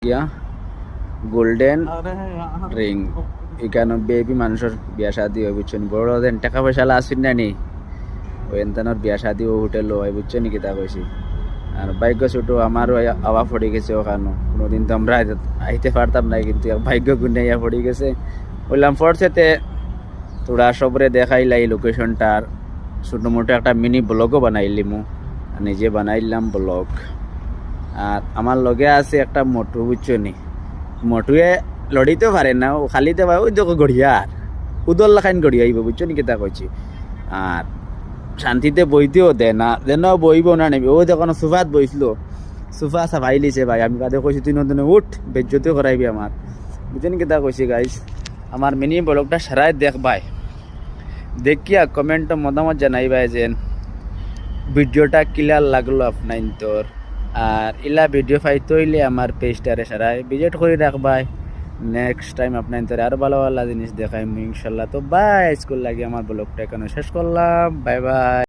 ইয়া golden ring এখানে baby মানুষের বিয়া শাদি হয় বুঝছো নি বড় দেন টাকা পয়সা আসেন না নি ওই এনতানোর বিয়া শাদি ও হোটেল হয় বুঝছো নি কিতা কইছি আর ভাগ্য ছোটো আমারও আওয়া পড়ে গেছে ওখানে কোনোদিন তো আমরা আইতে পারতাম না কিন্তু ভাগ্য গুণে ইয়া পড়ে গেছে বললাম ফোর্সেতে তোরা সবরে দেখাইলাই লোকেশনটার ছোটো মোটো একটা মিনি ব্লগও বানাইলি মু নিজে বানাইলাম ব্লগ আর আমার লগে আছে একটা মোটু বুঝছো নি মোটুয়ে লড়িতেও পারে না ও খালিতে পারে ওই দেখো গড়িয়ার উদল লাখাইন গড়িয়া আইব বুঝছো নি কেতা কইছি আর শান্তিতে বইতেও দেয় না যেন বইব না নেবে ও যখন সোফাত বইছিল সোফা সাফাই লিছে ভাই আমি কাদের কইছি তুই নতুন উঠ বেজ্জতিও করাইবি আমার বুঝছেন কেতা কইছি গাইস আমার মিনি ব্লগটা সারাই দেখ ভাই দেখিয়া কমেন্ট মতামত জানাইবাই যেন ভিডিওটা ক্লিয়ার লাগলো আপনার তোর আর ইলা ভিডিও পাইতে হইলে আমার পেজটারে সারাই ভিজিট করে রাখবাই নেক্সট টাইম আপনার তোর আরো ভালো ভালো জিনিস দেখাই ইনশাল্লাহ তো বাই স্কুল লাগে আমার ব্লগটা এখানে শেষ করলাম বাই বাই।